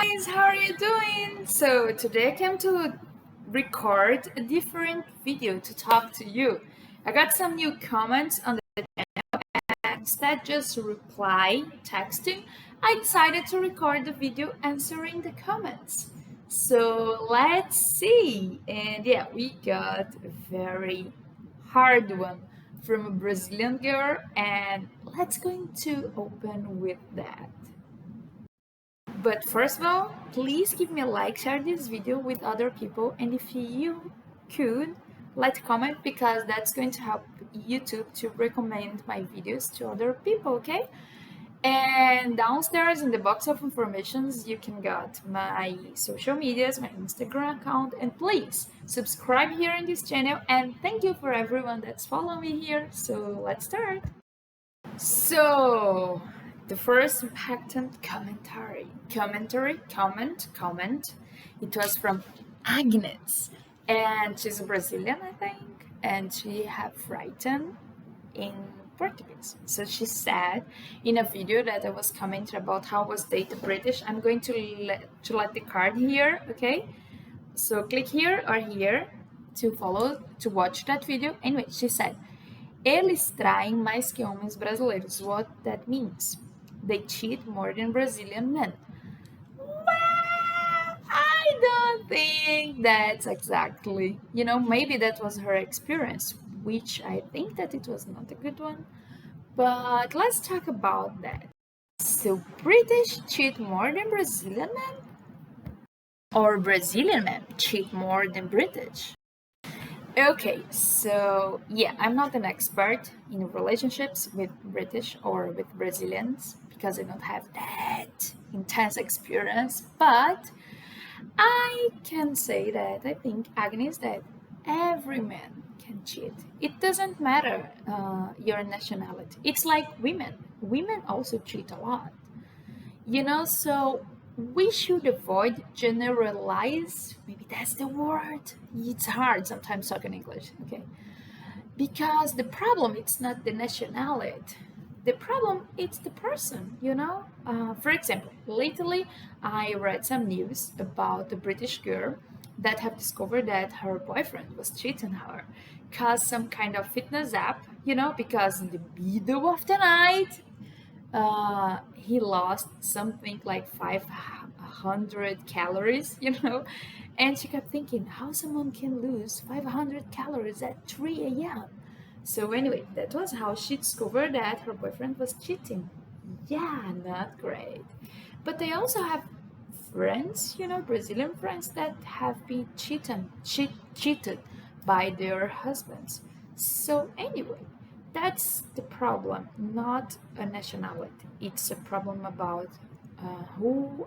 Guys, how are you doing? So today I came to record a different video to talk to you. I got some new comments on the channel and instead just reply texting, I decided to record the video answering the comments. So let's see. And yeah, we got a very hard one from a Brazilian girl and let's going to open with that. But first of all, please give me a like, share this video with other people, and if you could, let a comment because that's going to help YouTube to recommend my videos to other people, okay? And downstairs in the box of informations, you can get my social medias, my Instagram account, and please subscribe here in this channel. And thank you for everyone that's following me here. So let's start. So the first impactant comment. It was from Agnes, and she's a Brazilian, I think, and she have written in Portuguese. So she said in a video that I was commenting about how I was dated British. I'm going to let the card here, okay? So click here or here to watch that video. Anyway, she said, eles traem mais que homens brasileiros. What that means? They cheat more than Brazilian men. Well, I don't think that's exactly, maybe that was her experience, which I think that it was not a good one. But let's talk about that. So British cheat more than Brazilian men? Or Brazilian men cheat more than British? Okay, so yeah, I'm not an expert in relationships with British or with Brazilians because I don't have that intense experience, but I can say that I think, Agnes, that every man can cheat. It doesn't matter your nationality. It's like women. Women also cheat a lot. So we should avoid generalize, maybe that's the word. It's hard sometimes talking English, okay? Because the problem it's not the nationality, the problem it's the person. For example, lately I read some news about a British girl that have discovered that her boyfriend was cheating her because some kind of fitness app, because in the middle of the night he lost something like 500 calories, and she kept thinking how someone can lose 500 calories at 3 a.m. So anyway, that was how she discovered that her boyfriend was cheating. Yeah, not great. But they also have friends, Brazilian friends that have been cheated by their husbands. So anyway, that's the problem, not a nationality. It's a problem about who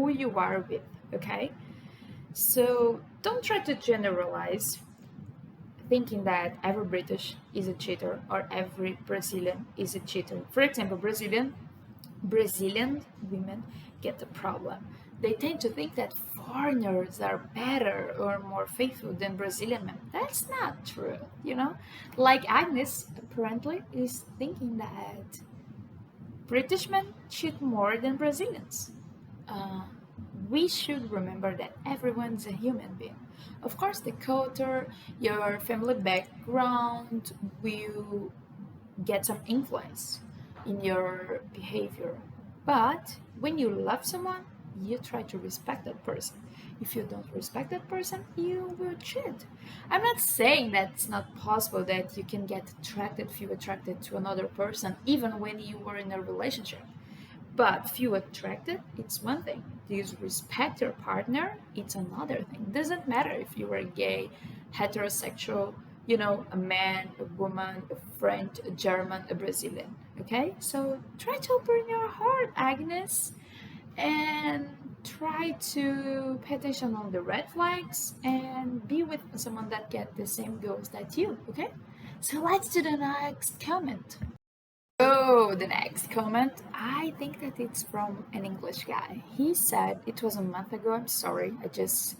you are with, okay? So don't try to generalize thinking that every British is a cheater or every Brazilian is a cheater. For example, Brazilian women get the problem. They tend to think that foreigners are better or more faithful than Brazilian men. That's not true. Like Agnes apparently is thinking that British men cheat more than Brazilians. Uh, we should remember that everyone's a human being. Of course, the culture, your family background will get some influence in your behavior. But when you love someone, you try to respect that person. If you don't respect that person, you will cheat. I'm not saying that it's not possible that you can feel attracted to another person even when you were in a relationship. But feel attracted, it's one thing. Do you respect your partner? It's another thing. Doesn't matter if you are gay, heterosexual, a man, a woman, a French, a German, a Brazilian. Okay? So try to open your heart, Agnes, and try to pay attention on the red flags and be with someone that get the same goals that you, okay? So let's do the next comment. Oh, the next comment, I think that it's from an English guy. He said, it was a month ago, I'm sorry, I just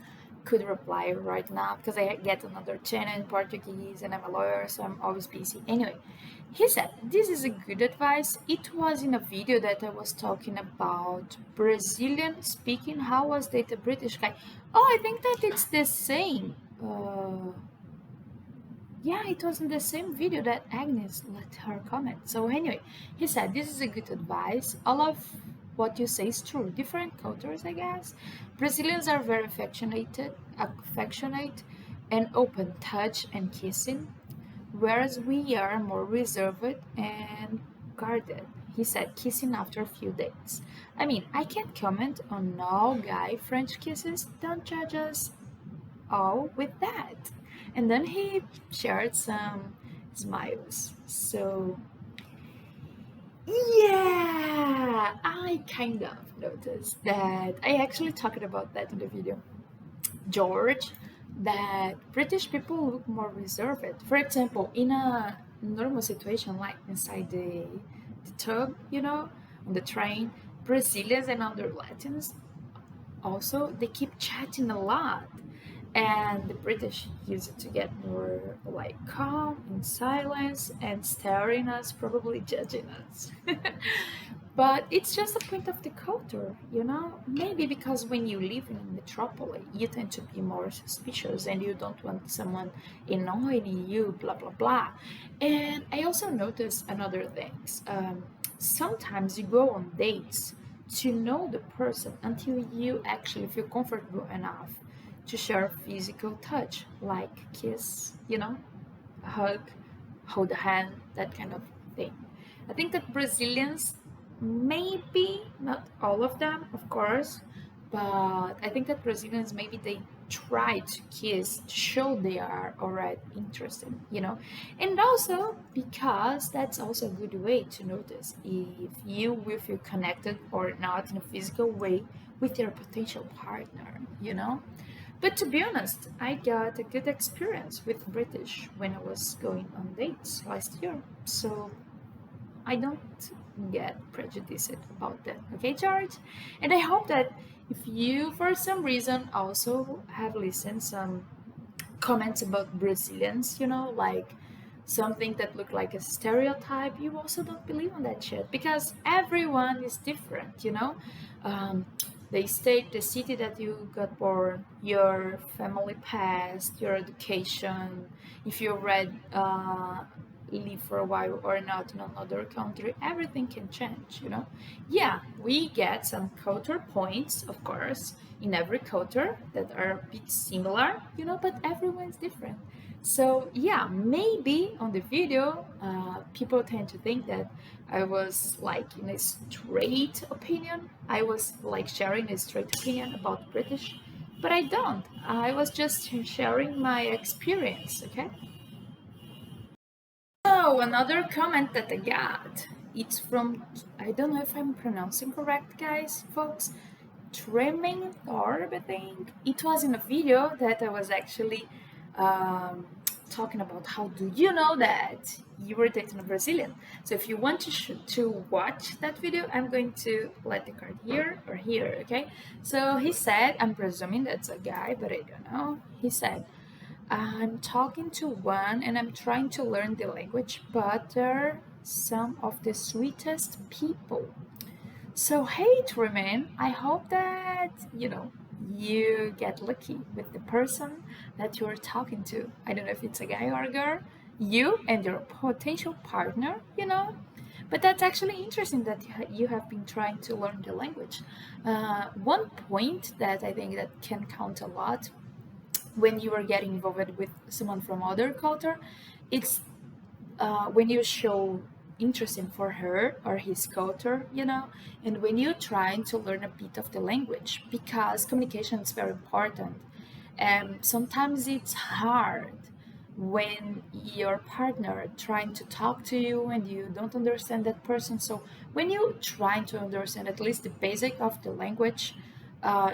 could reply right now because I get another channel in Portuguese and I'm a lawyer, so I'm always busy. Anyway, he said, this is a good advice. It was in a video that I was talking about Brazilian speaking. How was date a British guy? Oh, I think that it's the same. Yeah, it was in the same video that Agnes let her comment. So anyway, he said, this is a good advice. All of what you say is true. Different cultures, I guess. Brazilians are very affectionate and open touch and kissing, whereas we are more reserved and guarded. He said, kissing after a few dates. I mean, I can't comment on all guy French kisses. Don't judge us all with that. And then he shared some smiles. So, yeah, I kind of noticed that. I actually talked about that in the video. George, that British people look more reserved. For example, in a normal situation like inside the tub, on the train, Brazilians and other Latins also they keep chatting a lot, and the British use it to get more like calm in silence and staring us, probably judging us. But it's just a point of the culture. Maybe because when you live in a metropolis, you tend to be more suspicious and you don't want someone annoying you, blah blah blah. And I also noticed another things. Sometimes you go on dates to know the person until you actually feel comfortable enough to share physical touch, like kiss, hug, hold a hand, that kind of thing. I think that Brazilians, maybe not all of them, of course, but I think that Brazilians maybe they try to kiss to show they are already interested. And also because that's also a good way to notice if you will feel connected or not in a physical way with your potential partner. But to be honest, I got a good experience with British when I was going on dates last year. So I don't get prejudiced about that. Okay, George? And I hope that if you, for some reason, also have listened some comments about Brazilians, like something that look like a stereotype, you also don't believe on that shit because everyone is different. Um, they state the city that you got born, your family past, your education, if you read live for a while or not in another country, everything can change. Yeah, we get some culture points, of course, in every culture that are a bit similar, but everyone's different. So yeah, maybe on the video, people tend to think that I was like in a straight opinion. I was like sharing a straight opinion about British, but I don't. I was just sharing my experience, okay? Oh, another comment that I got. It's from, I don't know if I'm pronouncing correct, guys, folks. Trimming Thorb, I think. It was in a video that I was actually um, talking about how do you know that you were dating a Brazilian. So if you want to watch that video, I'm going to let the card here or here, okay? So he said, I'm presuming that's a guy, but I don't know. He said, I'm talking to one and I'm trying to learn the language, but they're some of the sweetest people. So, hey, Truman, I hope that, you get lucky with the person that you're talking to. I don't know if it's a guy or a girl, you and your potential partner. But that's actually interesting that you have been trying to learn the language. One point that I think that can count a lot when you are getting involved with someone from other culture, it's when you show interest in for her or his culture, and when you're trying to learn a bit of the language, because communication is very important. And sometimes it's hard when your partner trying to talk to you and you don't understand that person. So when you trying to understand at least the basic of the language,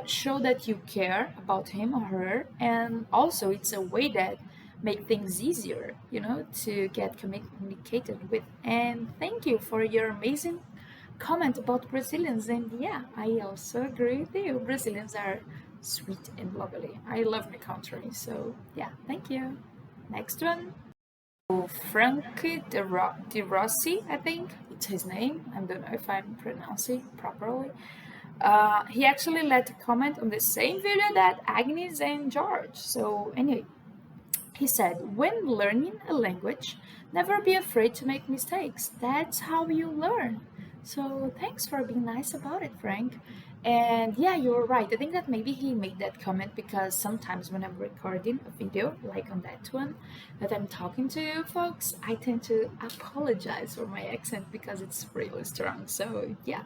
show that you care about him or her, and also it's a way that make things easier, to get communicated with. And thank you for your amazing comment about Brazilians. And yeah, I also agree with you. Brazilians are sweet and lovely. I love my country. So yeah, thank you. Next one. Oh, Frank De Rossi, I think it's his name. I don't know if I'm pronouncing properly. He actually left a comment on the same video that Agnes and George. So anyway, he said, when learning a language, never be afraid to make mistakes. That's how you learn. So thanks for being nice about it, Frank. And yeah, you're right. I think that maybe he made that comment because sometimes when I'm recording a video, like on that one, that I'm talking to you folks, I tend to apologize for my accent because it's really strong. So yeah,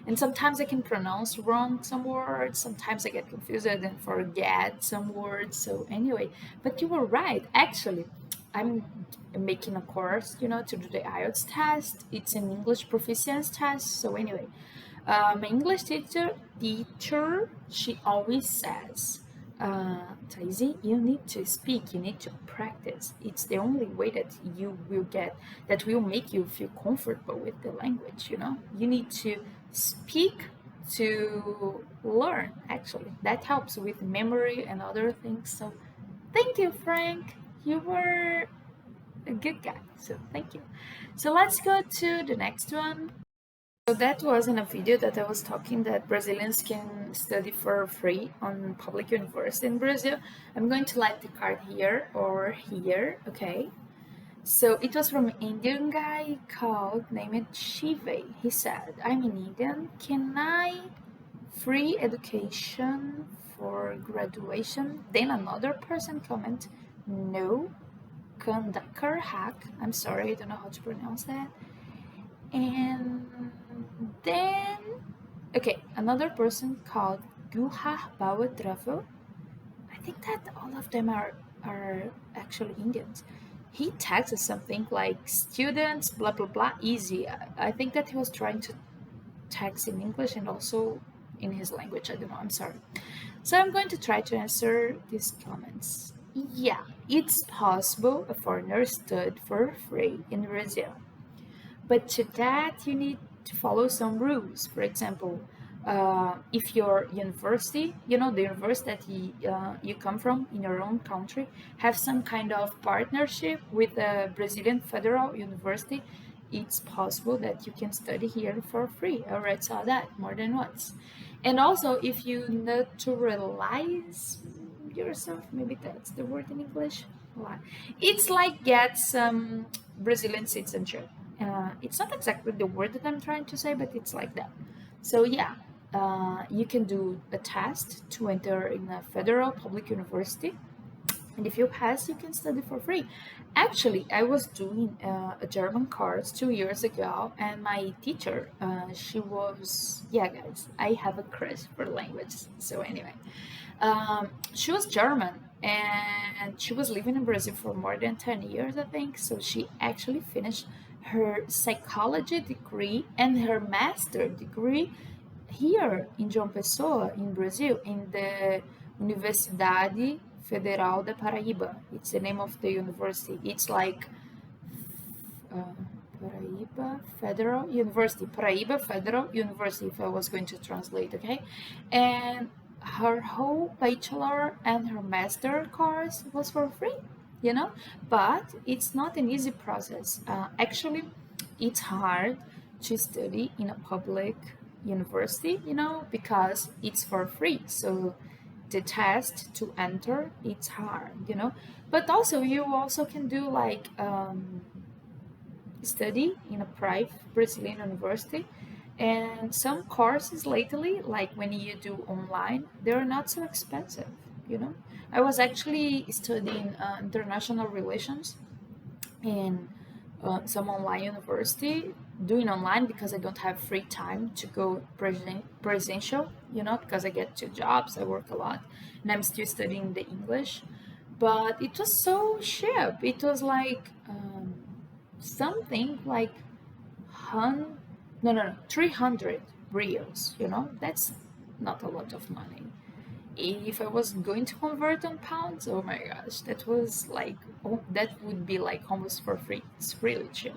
and sometimes I can pronounce wrong some words, sometimes I get confused and forget some words. So anyway, but you were right. Actually, I'm making a course, to do the IELTS test. It's an English proficiency test. So anyway, my English teacher, she always says, Thayse, you need to speak, you need to practice. It's the only way that you will get, that will make you feel comfortable with the language, You need to speak to learn, actually. That helps with memory and other things. So thank you, Frank. You were a good guy. So thank you. So let's go to the next one. So that was in a video that I was talking that Brazilians can study for free on public university in Brazil. I'm going to light the card here or here, okay? So it was from an Indian guy called named Shive. He said, I'm an Indian. Can I free education for graduation? Then another person comment, no, Kandakar hack. I'm sorry, I don't know how to pronounce that. And then, okay, another person called Guha Bawa Travel. I think that all of them are actually Indians. He texted something like students, blah blah blah, easy. I think that he was trying to text in English and also in his language. I don't know, I'm sorry. So I'm going to try to answer these comments. Yeah, it's possible a foreigner studied for free in Brazil. But to that, you need to follow some rules. For example, if your university, the university that you come from in your own country, have some kind of partnership with the Brazilian Federal University, it's possible that you can study here for free. I already saw that more than once. And also, if you naturalize yourself, maybe that's the word in English. It's like get some Brazilian citizenship. It's not exactly the word that I'm trying to say, but it's like that. So yeah, you can do a test to enter in a federal public university, and if you pass, you can study for free. Actually, I was doing a German course 2 years ago, and my teacher, she was, yeah, guys, I have a crush for languages. So anyway, she was German, and she was living in Brazil for more than 10 years, I think. So she actually finished her psychology degree and her master degree here in João Pessoa, in Brazil, in the Universidade Federal da Paraíba. It's the name of the university. It's like Paraíba Federal University. Paraíba Federal University, if I was going to translate, okay? And her whole bachelor and her master course was for free, but it's not an easy process. Actually, it's hard to study in a public university, because it's for free. So the test to enter, it's hard, but also you also can do like study in a private Brazilian university. And some courses lately, like when you do online, they're not so expensive, I was actually studying international relations in some online university, doing online because I don't have free time to go presential, because I get 2 jobs, I work a lot, and I'm still studying the English. But it was so cheap. It was like something like 300 reals, that's not a lot of money. If I was going to convert on pounds, oh my gosh, that was like, that would be like almost for free. It's really cheap.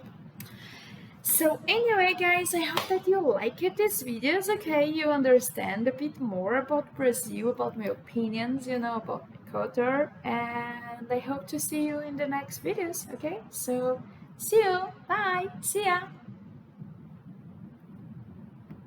So anyway, guys, I hope that you liked these videos, okay? You understand a bit more about Brazil, about my opinions, about my culture, and I hope to see you in the next videos, okay? So, see you, bye, see ya!